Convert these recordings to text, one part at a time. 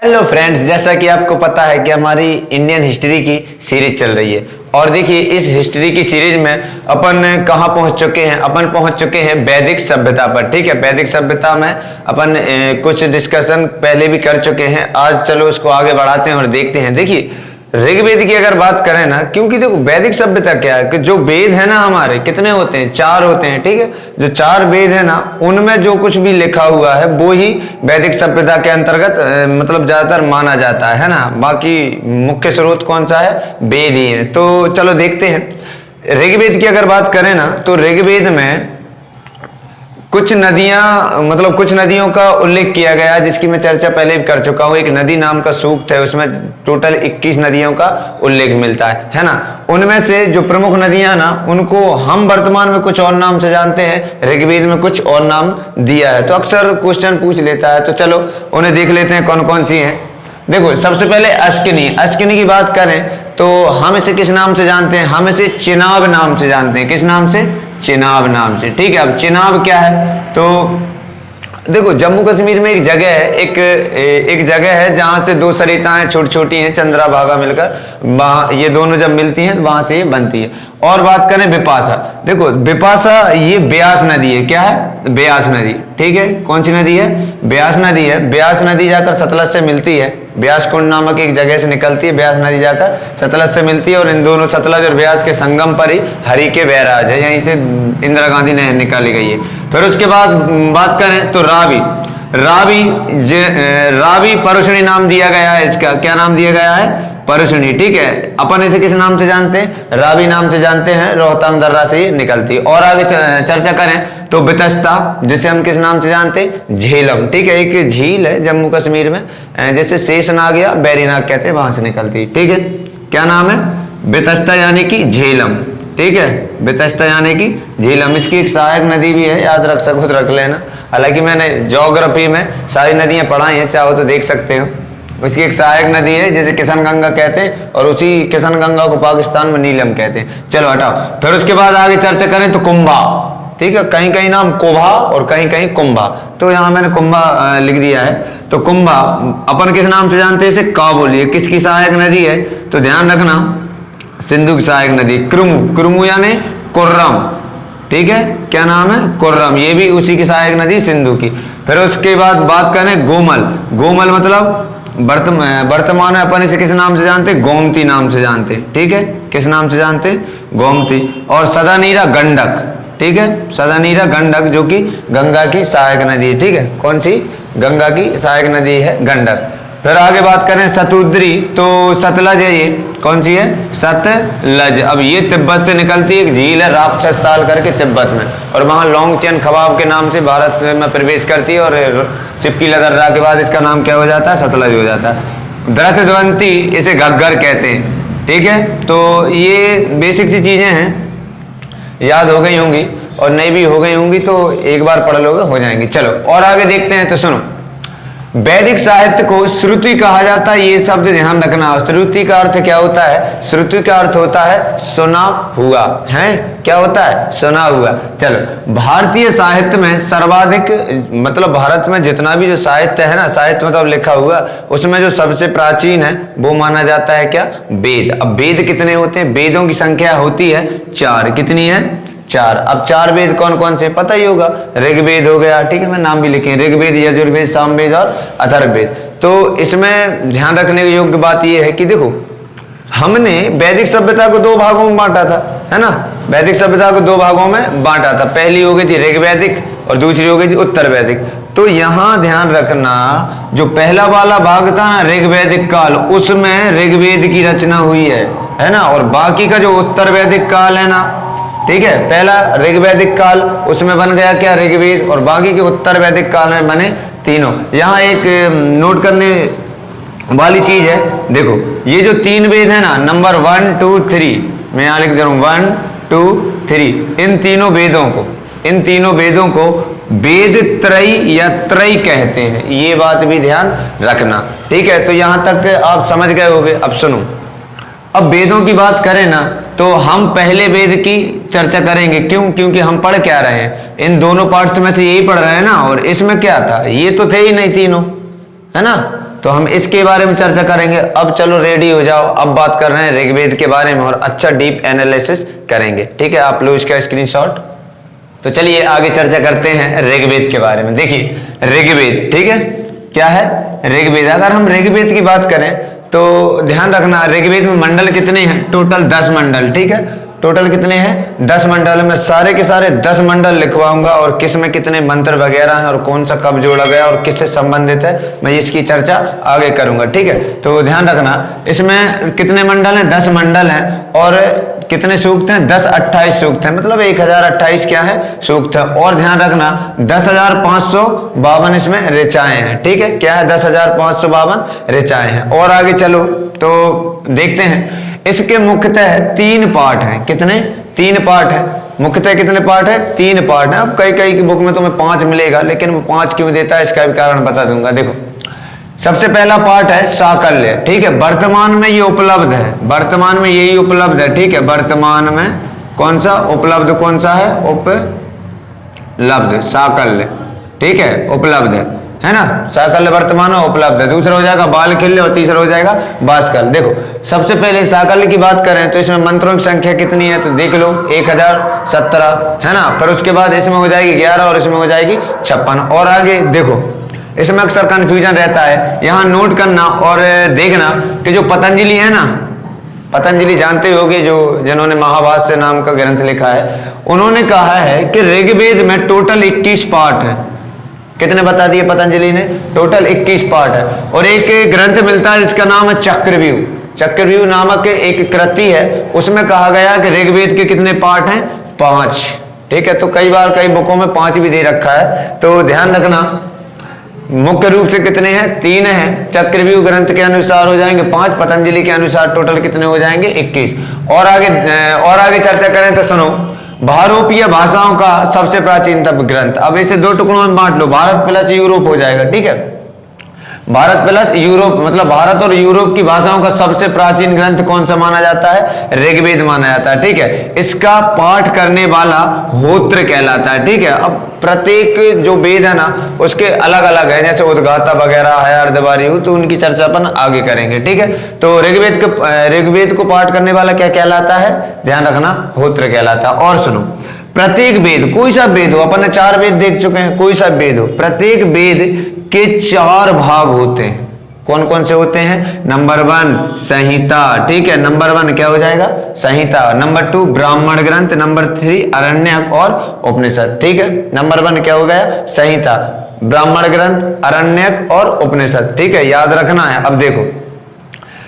Hello friends, जैसा कि आपको पता है कि हमारी इंडियन हिस्ट्री की सीरीज चल रही है। और देखिए, इस हिस्ट्री की सीरीज में अपन कहाँ पहुंच चुके हैं। अपन पहुंच चुके हैं वैदिक सभ्यता पर। ठीक है, वैदिक सभ्यता में अपन कुछ डिस्कशन पहले भी कर चुके हैं। आज चलो उसको आगे बढ़ाते हैं और देखते हैं। देखिए, ऋग्वेद की अगर बात करें ना, क्योंकि देखो वैदिक सभ्यता क्या है कि जो वेद है ना हमारे कितने होते हैं, 4 होते हैं। ठीक है, जो 4 वेद है ना, उनमें जो कुछ भी लिखा हुआ है वो ही वैदिक सभ्यता के अंतर्गत मतलब ज्यादातर माना जाता है ना। बाकी मुख्य स्रोत कौन सा है, वेद ही है। तो चलो देखते हैं। ऋग्वेद की अगर बात करें ना, तो ऋग्वेद में कुछ नदियां मतलब कुछ नदियों का उल्लेख किया गया, जिसकी मैं चर्चा पहले भी कर चुका हूं। एक नदी नाम का सूक्त है, उसमें टोटल 21 नदियों का उल्लेख मिलता है ना। उनमें से जो प्रमुख नदियां ना, उनको हम वर्तमान में कुछ और नाम से जानते हैं, ऋग्वेद में कुछ और नाम दिया है। तो अक्सर क्वेश्चन पूछ लेता है, तो चलो उन्हें देख लेते हैं कौन कौन सी हैं। देखो, सबसे पहले अस्किनी। अस्किनी की बात करें तो हम इसे किस नाम से जानते हैं, हम इसे चिनाब नाम से जानते हैं। किस नाम से? चिनाब नाम से। ठीक है, अब चिनाब क्या है? तो देखो, जम्मू कश्मीर में एक जगह है, एक जगह है जहां से 2 सरिताएं छोटी छोटी हैं, चंद्रभागा मिलकर वहां ये दोनों जब मिलती हैं तो वहां से ये बनती है। और बात करें बिपाशा। देखो, बिपाशा ये ब्यास नदी है। क्या है? ब्यास नदी। ठीक है, कौन सी नदी है? ब्यास नदी है। ब्यास नदी जाकर सतलज से मिलती है। ब्यास कुंड नामक एक जगह से निकलती है, ब्यास नदी जाकर सतलज से मिलती है। और इन दोनों सतलज और ब्यास के संगम पर ही हरि के बैराज है, यहीं से इंदिरा गांधी नहर निकाली गई है। फिर उसके बाद बात करें तो रावी। रावी परुषणी नाम दिया गया है इसका। क्या नाम दिया गया है? परुषणी। ठीक है, अपन इसे किस नाम से जानते हैं? रावी नाम से जानते हैं। रोहतांग दर्रा से निकलती है। और आगे चर्चा करें तो बितस्ता, जिसे हम किस नाम से जानते हैं? झेलम। ठीक है, एक झील है जम्मू कश्मीर में, जैसे शेषनाग या बैरीनाग कहते हैं, वहां से निकलती है। ठीक है, क्या नाम है? बितस्ता यानी कि झेलम। ठीक है, बितस्ता यानी कि झेलम। इसकी एक सहायक नदी भी है, याद रख सको तो रख लेना। हालांकि मैंने ज्योग्राफी में सारी नदियां पढ़ाई हैं, चाहो तो देख सकते हो। उसकी एक सहायक नदी है, जैसे किशन गंगा कहते हैं, और उसी किशन गंगा को पाकिस्तान में नीलम कहते हैं। चलो हटाओ। फिर उसके बाद आगे चर्चा करें तो कुंभा। ठीक है, कहीं कहीं नाम कोभा और कहीं कहीं कुंभा, तो यहाँ मैंने कुंभा लिख दिया है। तो कुंभा अपन किस नाम से जानते हैं? इसे काबुल। ये किसकी सहायक नदी है? तो ध्यान रखना, सिंधु की सहायक नदी। क्रुमु। क्रुमु यानी कुर्रम। ठीक है, क्या नाम है? कुर्रम। ये भी उसी की सहायक नदी, सिंधु की। फिर उसके बाद बात करें गोमल। गोमल मतलब वर्तमान में अपन इसे किस नाम से जानते हैं? गोमती नाम से जानते हैं। ठीक है, किस नाम से जानते हैं? गोमती। और सदानीरा गंडक। ठीक है, सदानीरा गंडक जो कि गंगा की सहायक नदी है। ठीक है, कौन सी? गंगा की सहायक नदी है गंडक। फिर आगे बात करें सतुद्री, तो सतलज है। ये कौन सी है? सतलज। अब ये तिब्बत से निकलती है, एक झील है राक्षस ताल करके तिब्बत में, और वहां लोंगचेन खवाब के नाम से भारत में प्रवेश करती है। और सिपकी लदर्रा के बाद इसका नाम क्या हो जाता है? सतलज हो जाता है। दृश्यवंती, इसे घग्गर कहते हैं। ठीक है, तो ये बेसिक सी चीजें हैं, याद हो गई होंगी, और नहीं भी हो गई होंगी तो एक बार पढ़ लोगे, हो जाएंगी। चलो और आगे देखते हैं। तो सुनो, वैदिक साहित्य को श्रुति कहा जाता है। ये शब्द ध्यान रखना। श्रुति का अर्थ क्या होता है? श्रुति का अर्थ होता है सुना हुआ है। क्या होता है? सुना हुआ। चलो, भारतीय साहित्य में सर्वाधिक मतलब भारत में जितना भी जो साहित्य है ना, साहित्य मतलब लिखा हुआ, उसमें जो सबसे प्राचीन है वो माना जाता है क्या? वेद। अब वेद कितने होते हैं? वेदों की संख्या होती है 4। कितनी है? 4। अब 4 वेद कौन कौन से पता ही होगा। ऋग्वेद हो गया, ठीक है, मैं नाम भी लिखे, ऋग्वेद, यजुर्वेद, सामवेद और अथर्ववेद। तो इसमें ध्यान रखने की योग्य बात यह है कि देखो, हमने वैदिक सभ्यता को 2 भागों में बांटा था, है ना। वैदिक सभ्यता को 2 भागों में बांटा था। पहली हो गई थी ऋग्वैदिक और दूसरी हो गई थी उत्तर वैदिक। तो यहां ध्यान रखना, जो पहला वाला भाग था ना, ऋग्वैदिक काल, उसमें ऋग्वेद की रचना हुई है ना। और बाकी का जो उत्तर वैदिक काल है ना, ठीक है, पहला ऋग्वैदिक काल, उसमें बन गया क्या? ऋग्वेद। और बाकी के उत्तर वैदिक काल में बने तीनों। यहाँ एक नोट करने वाली चीज है, देखो ये जो 3 वेद है ना, नंबर 1 2 3, मैं यहाँ लिख दे रहा हूँ 1 2 3, इन तीनों वेदों को वेद त्रयी या त्रयी कहते हैं। ये बात भी ध्यान रखना। ठीक है, तो यहां तक आप समझ गए होंगे। अब सुनो, अब वेदों की बात करें ना, तो हम पहले वेद की चर्चा करेंगे। क्यों? क्योंकि हम पढ़ क्या रहे हैं, इन दोनों पार्ट्स में से यही पढ़ रहे हैं ना। और इसमें क्या था? ये तो थे ही नहीं तीनों, है ना। तो हम इसके बारे में चर्चा करेंगे। अब चलो रेडी हो जाओ, अब बात कर रहे हैं ऋग्वेद के बारे में और अच्छा डीप एनालिसिस करेंगे। ठीक है, आप लो इसका स्क्रीनशॉट। तो चलिए आगे चर्चा करते हैं ऋग्वेद के बारे में। देखिए ऋग्वेद, ठीक है, क्या है ऋग्वेद। अगर हम ऋग्वेद की बात करें तो ध्यान रखना ऋग्वेद में मंडल कितने हैं, टोटल 10 मंडल। ठीक है, टोटल कितने हैं 10 मंडल। में सारे के सारे 10 मंडल लिखवाऊंगा और किस में कितने मंत्र वगैरह हैं और कौन सा कब जोड़ा गया और किससे संबंधित है, मैं इसकी चर्चा आगे करूंगा। ठीक है, तो ध्यान रखना इसमें कितने मंडल हैं, 10 मंडल हैं और कितने सूक्त हैं, 10-28 सूक्त हैं, मतलब 1028 क्या है सूक्त है। और ध्यान रखना 10,552 इसमें ऋचाएं हैं। ठीक है, क्या है 10,552 ऋचाएं हैं। और आगे चलो तो देखते हैं इसके मुख्यतः 3 पार्ट हैं। कितने, 3 पार्ट हैं। मुख्यतः कितने पार्ट है, 3 पार्ट हैं। अब कई की बुक में तुम्हें 5 मिलेगा, लेकिन वो 5 क्यों देता है इसका भी कारण बता दूंगा। देखो सबसे पहला पार्ट है साकल्य। ठीक है, वर्तमान में ये उपलब्ध है, वर्तमान में यही उपलब्ध है। ठीक है, वर्तमान में कौन सा उपलब्ध, कौन सा है उपलब्ध, साकल्य। ठीक है, उपलब्ध है ना, साकल्य वर्तमान में उपलब्ध है। दूसरा हो जाएगा बालखिल्य और तीसरा हो जाएगा भास्कर। देखो सबसे पहले साकल्य की बात करें तो इसमें मंत्रों की संख्या कितनी है, तो देख लो 1017 है ना। फिर उसके बाद इसमें हो जाएगी 11 और इसमें हो जाएगी 56। और आगे देखो इसमें अक्सर कंफ्यूजन रहता है, यहाँ नोट करना और देखना कि जो पतंजलि है ना, पतंजलि जानते होगे जो जिन्होंने महाभाष्य नाम का ग्रंथ लिखा है, उन्होंने कहा है कि ऋग्वेद में टोटल 21 पार्ट है। कितने बता दिए पतंजलि ने, टोटल 21 पार्ट है। और एक ग्रंथ मिलता है जिसका नाम है चक्रव्यूह। चक्रव्यूह नामक एक कृति है, उसमें कहा गया कि ऋग्वेद के कितने पार्ट हैं, 5। ठीक है, तो कई बार कई बुकों में 5 भी दे रखा है, तो ध्यान रखना मुख्य रूप से कितने हैं, 3 हैं। चक्रव्यूह ग्रंथ के अनुसार हो जाएंगे 5, पतंजलि के अनुसार टोटल कितने हो जाएंगे 21। और आगे चर्चा करें तो सुनो, भारोपीय भाषाओं का सबसे प्राचीनतम ग्रंथ। अब इसे 2 टुकड़ों में बांट लो, भारत प्लस यूरोप हो जाएगा। ठीक है, भारत प्लस यूरोप मतलब भारत और यूरोप की भाषाओं का सबसे प्राचीन ग्रंथ कौन सा माना जाता है, ऋग्वेद माना जाता है। ठीक है, इसका पाठ करने वाला होत्र कहलाता है। ठीक है, अब प्रत्येक जो वेद है ना उसके अलग अलग है, जैसे उद्गाता वगैरह है, अर्धवारिहु, तो उनकी चर्चा अपन आगे करेंगे। ठीक है, तो ऋग्वेद को पाठ करने वाला क्या कहलाता है, ध्यान रखना होत्र कहलाता है। और सुनो, प्रत्येक वेद, कोई सा वेद हो, अपन ने 4 वेद देख चुके हैं, कोई सा वेद हो, प्रत्येक वेद के 4 भाग होते हैं। कौन कौन से होते हैं, नंबर 1 संहिता। ठीक है, नंबर 1 क्या हो जाएगा, संहिता। नंबर 2 ब्राह्मण ग्रंथ। नंबर 3 अरण्यक और उपनिषद। ठीक है, नंबर 1 क्या हो गया, संहिता, ब्राह्मण ग्रंथ, अरण्यक और उपनिषद। ठीक है, याद रखना है। अब देखो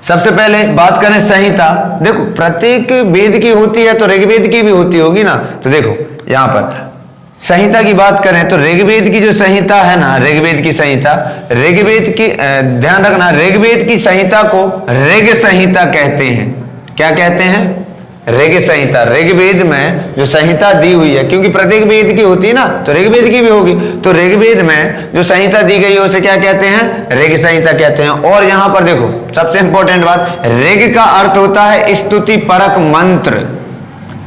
सबसे पहले बात करें संहिता। देखो प्रत्येक वेद की होती है तो ऋग्वेद की भी होती होगी ना, तो देखो यहां पर संहिता की बात करें तो ऋग्वेद की जो संहिता है ना, ऋग्वेद की संहिता, ऋग्वेद की ध्यान रखना, ऋग्वेद की संहिता को ऋग संहिता कहते हैं। क्या कहते हैं, ऋग संहिता। ऋग्वेद में जो संहिता दी हुई है, क्योंकि प्रत्येक वेद की होती है ना, तो ऋग्वेद की भी होगी, तो ऋग्वेद में जो संहिता दी गई है उसे क्या कहते हैं, ऋग संहिता कहते हैं। और यहां पर देखो सबसे इंपॉर्टेंट बात, ऋग का अर्थ होता है स्तुति परक मंत्र।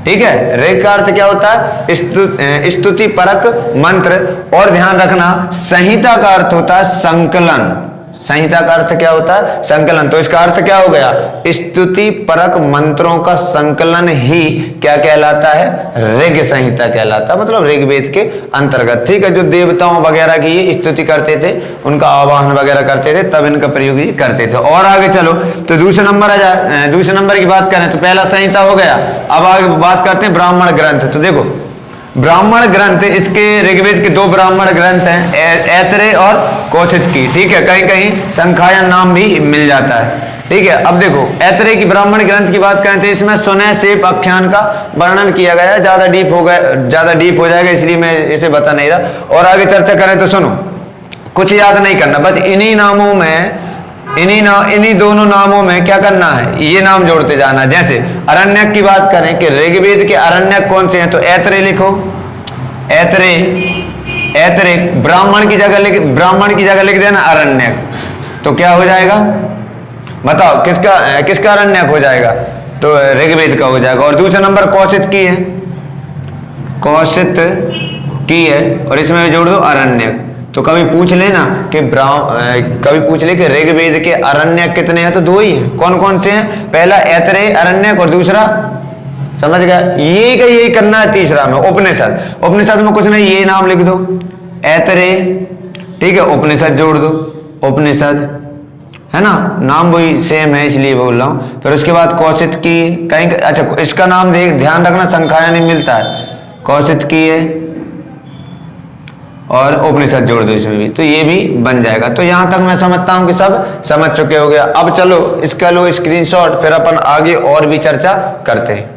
ठीक है, ऋग का अर्थ क्या होता है, स्तुति परक मंत्र। और ध्यान रखना संहिता का अर्थ होता है संकलन। संहिता का अर्थ क्या होता है, संकलन। तो इसका अर्थ क्या हो गया, स्तुति परक मंत्रों का संकलन ही क्या कहलाता है, ऋग संहिता कहलाता, मतलब ऋग्वेद के अंतर्गत। ठीक है, जो देवताओं वगैरह की स्तुति करते थे, उनका आवाहन वगैरह करते थे, तब इनका प्रयोग ही करते थे। और आगे चलो तो दूसरे नंबर आ जाए, दूसरे नंबर की बात करें तो पहला संहिता हो गया। अब आगे बात करते हैं ब्राह्मण ग्रंथ। तो देखो ब्राह्मण ग्रंथ, इसके ऋग्वेद के 2 ब्राह्मण ग्रंथ हैं, ऐतरेय और कौशिकी। ठीक है, कहीं कहीं संखायन नाम भी मिल जाता है। ठीक है, अब देखो ऐतरेय की ब्राह्मण ग्रंथ की बात करें तो इसमें सुनह सेप आख्यान का वर्णन किया गया है। ज्यादा डीप हो जाएगा इसलिए मैं इसे बता नहीं रहा। और आगे चर्चा करें तो सुनो, कुछ याद नहीं करना, बस इन्हीं नामों में, इन्हीं दोनों नामों में क्या करना है, ये नाम जोड़ते जाना। जैसे अरण्यक की बात करें कि ऋग्वेद के अरण्यक कौन से हैं, तो ऐतरेय लिखो, ऐतरेय। ब्राह्मण की जगह लिख देना अरण्यक, तो क्या हो जाएगा बताओ, किसका अरण्यक हो जाएगा, तो ऋग्वेद का हो जाएगा। और दूसरा नंबर कौशिक की है, और इसमें जोड़ दो अरण्यक। तो कभी पूछ लेना कि कभी पूछ ले कि ऋग्वेद के अरण्यक कितने हैं, तो 2 ही हैं। कौन कौन से हैं? पहला ऐतरेय अरण्यक और दूसरा, समझ गया, ये का यही करना है। तीसरा में उपनिषद, उपनिषद में कुछ नहीं, ये नाम लिख दो ऐतरेय, ठीक है, उपनिषद जोड़ दो, उपनिषद है ना, नाम वही सेम है इसलिए बोल रहा हूं। फिर उसके बाद कौशिक की कहीं, अच्छा इसका नाम देख ध्यान रखना, संख्या नहीं मिलता है, कौशिक की है और उपनिषद जोड़ दो इसमें भी, तो ये भी बन जाएगा। तो यहां तक मैं समझता हूं कि सब समझ चुके हो गया। अब चलो इसका लो स्क्रीनशॉट, फिर अपन आगे और भी चर्चा करते हैं।